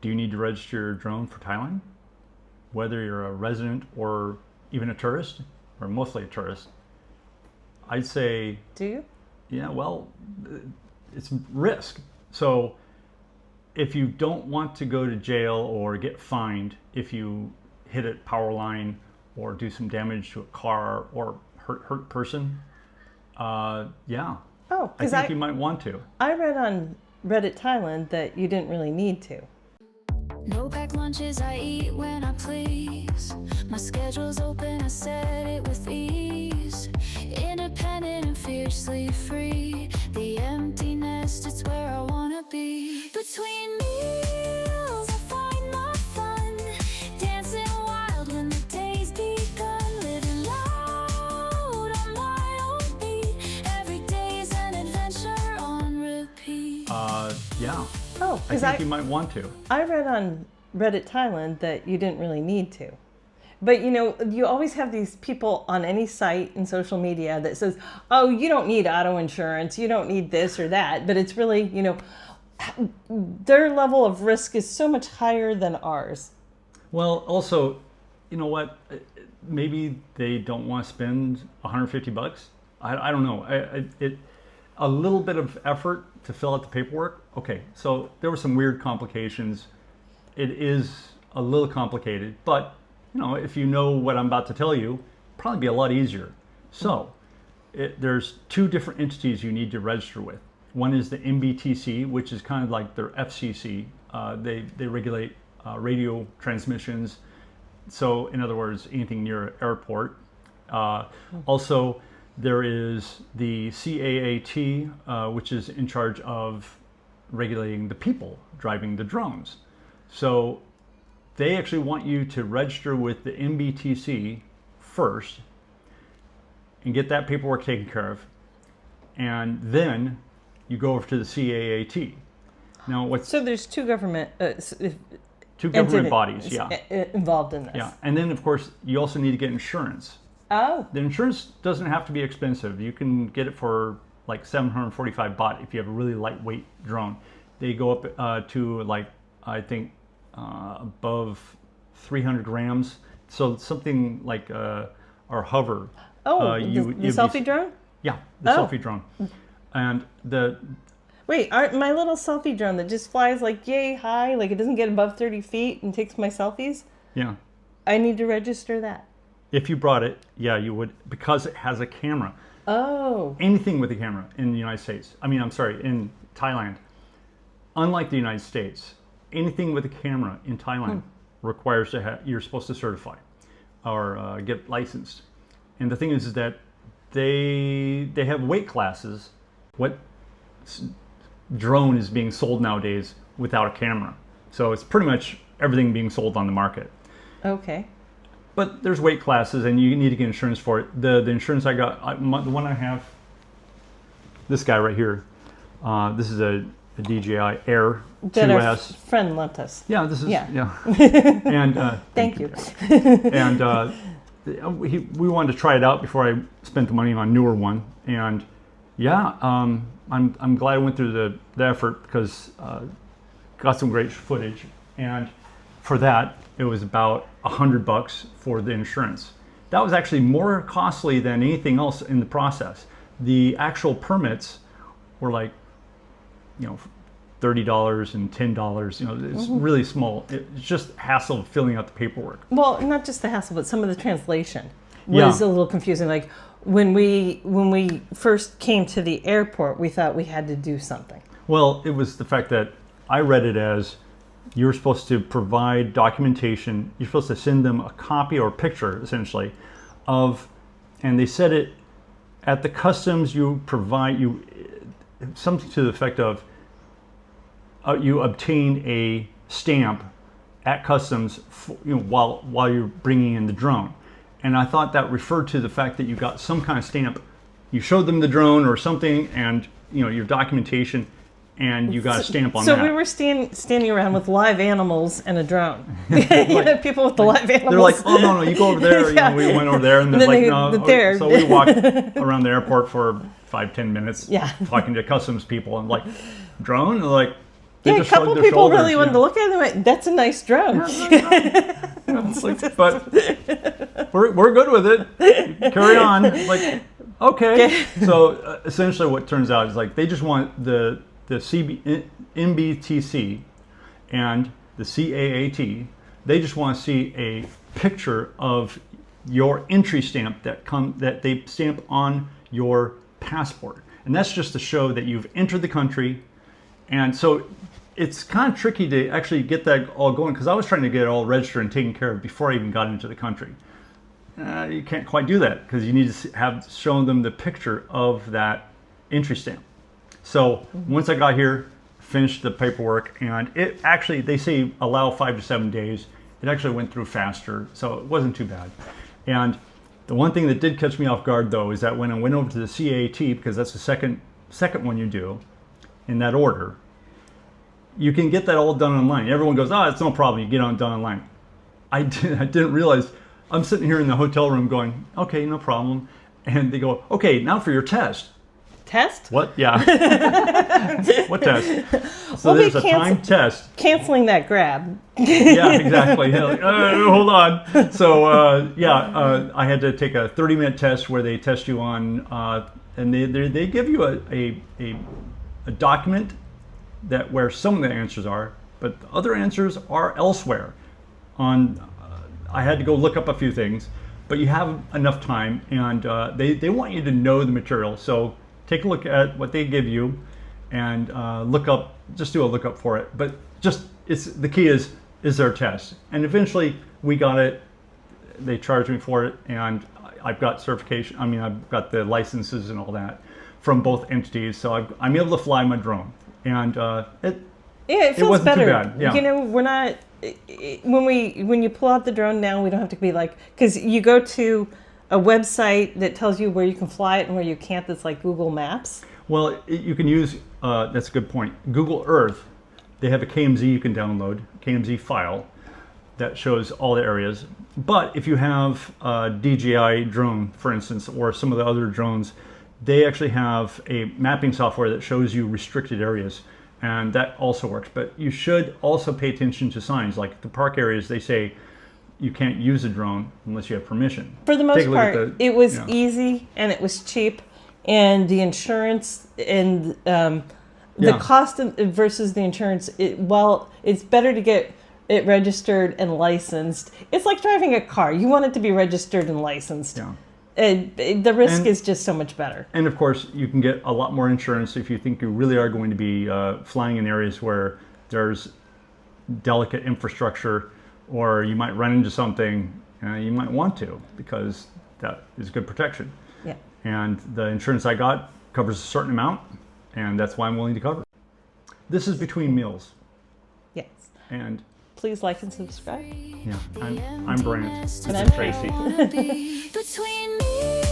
do you need to register your drone for Thailand? Whether you're a resident or even a tourist, or mostly a tourist, I'd say... Do you? Yeah, well, it's risk. So if you don't want to go to jail or get fined if you hit a power line or do some damage to a car or hurt person, yeah. Oh, I think you might want to. I read on Reddit Thailand that you didn't really need to. No packed lunches, I eat when I please. My schedule's open, I set it with ease. Independent and fiercely free. The empty nest, it's where I wanna be. Between meals, I find my fun. Dancing wild when the day's begun. Living loud on my own beat. Every day's an adventure on repeat. Yeah. Oh, I think you might want to. I read on Reddit Thailand that you didn't really need to. But you know, you always have these people on any site in social media that says, oh, you don't need auto insurance, you don't need this or that. But it's really, you know, their level of risk is so much higher than ours. Well, also, you know what? Maybe they don't want to spend $150. I don't know. A little bit of effort to fill out the paperwork. Okay, so there were some weird complications. It is a little complicated, but you know, if you know what I'm about to tell you, probably be a lot easier. So there's two different entities you need to register with. One is the MBTC, which is kind of like their FCC. They regulate radio transmissions. So in other words, anything near an airport. Also, there is the CAAT, which is in charge of regulating the people driving the drones. So they actually want you to register with the MBTC first and get that paperwork taken care of. And then you go over to the CAAT. Now, so there's two government bodies, yeah, involved in this. Yeah, and then of course you also need to get insurance. Oh. The insurance doesn't have to be expensive. You can get it for like 745 baht if you have a really lightweight drone. They go up to like, I think, above 300 grams. So something like our hover. Oh, the selfie drone? Yeah, the selfie drone. And Wait, my little selfie drone that just flies like yay high, like it doesn't get above 30 feet and takes my selfies? Yeah. I need to register that. If you brought it, yeah, you would, because it has a camera. Oh. Anything with a camera in the United States. In Thailand. Unlike the United States, anything with a camera in Thailand requires you're supposed to certify or get licensed. And the thing is that they have weight classes. What drone is being sold nowadays without a camera? So it's pretty much everything being sold on the market. Okay. But there's weight classes, and you need to get insurance for it. The insurance I got, the one I have, this guy right here, this is a DJI Air 2S. That our friend lent us. Yeah, this is, yeah. And thank you. And we wanted to try it out before I spent the money on a newer one. And yeah, I'm glad I went through the effort because got some great footage. And for that, it was about $100 for the insurance. That was actually more costly than anything else in the process. The actual permits were like, $30 and $10. It's really small. It's just hassle filling out the paperwork. Well, not just the hassle, but some of the translation was a little confusing. Like when we first came to the airport, we thought we had to do something. Well, it was the fact that I read it as you're supposed to provide documentation. You're supposed to send them a copy or a picture, essentially, and they said it at the customs. You provide something to the effect of you obtain a stamp at customs while you're bringing in the drone. And I thought that referred to the fact that you got some kind of stamp. You showed them the drone or something, and your documentation. And you got a stamp on that. So we were standing around with live animals and a drone. People with the live animals. They're like, oh, no, you go over there. Yeah. We went over there. And they're like, no. There. So we walked around the airport for 5-10 minutes talking to customs people. And like, drone? And they're like, They Yeah, a just couple shrugged their people really shoulders, wanted to look at it and went, that's a nice drone. But we're good with it. Carry on. Like, okay. So essentially, what turns out is like they just want the MBTC and the CAAT. They just want to see a picture of your entry stamp that they stamp on your passport, and that's just to show that you've entered the country. And so it's kind of tricky to actually get that all going, because I was trying to get it all registered and taken care of before I even got into the country. You can't quite do that because you need to have shown them the picture of that entry stamp. So once I got here, finished the paperwork, and it actually, they say allow 5 to 7 days. It actually went through faster, so it wasn't too bad. And the one thing that did catch me off guard, though, is that when I went over to the CAT, because that's the second one you do in that order, you can get that all done online. Everyone goes, oh, it's no problem, you get it done online. I didn't realize, I'm sitting here in the hotel room going, okay, no problem. And they go, okay, now for your test. Test? What? Yeah. What test? So Well, there's a timed test. Canceling that grab. Yeah, exactly. Yeah, like, hold on. So I had to take a 30-minute test where they test you on, and they give you a document that where some of the answers are, but the other answers are elsewhere. I had to go look up a few things, but you have enough time, and they want you to know the material. So take a look at what they give you, and just do a lookup for it. But the key is there a test? And eventually we got it. They charged me for it, and I've got certification. I mean, I've got the licenses and all that from both entities, so I'm able to fly my drone, and it feels wasn't better. too bad. Yeah. You know, we're not when you pull out the drone now, we don't have to be like, because you go to a website that tells you where you can fly it and where you can't. That's like Google Maps. Well, you can use, that's a good point, Google Earth. They have a KMZ you can download, KMZ file that shows all the areas. But if you have a DJI drone, for instance, or some of the other drones, they actually have a mapping software that shows you restricted areas, and that also works. But you should also pay attention to signs. Like the park areas, they say you can't use a drone unless you have permission. For the most part, it was easy and it was cheap, and the insurance and the cost versus the insurance, it's better to get it registered and licensed. It's like driving a car. You want it to be registered and licensed. Yeah. The risk is just so much better. And of course, you can get a lot more insurance if you think you really are going to be flying in areas where there's delicate infrastructure, or you might run into something you might want to, because that is good protection. Yeah. And the insurance I got covers a certain amount, and that's why I'm willing to cover it. This is Between Meals. Yes. And please like and subscribe. yeah, I'm Brant. And I'm Tracy. Between me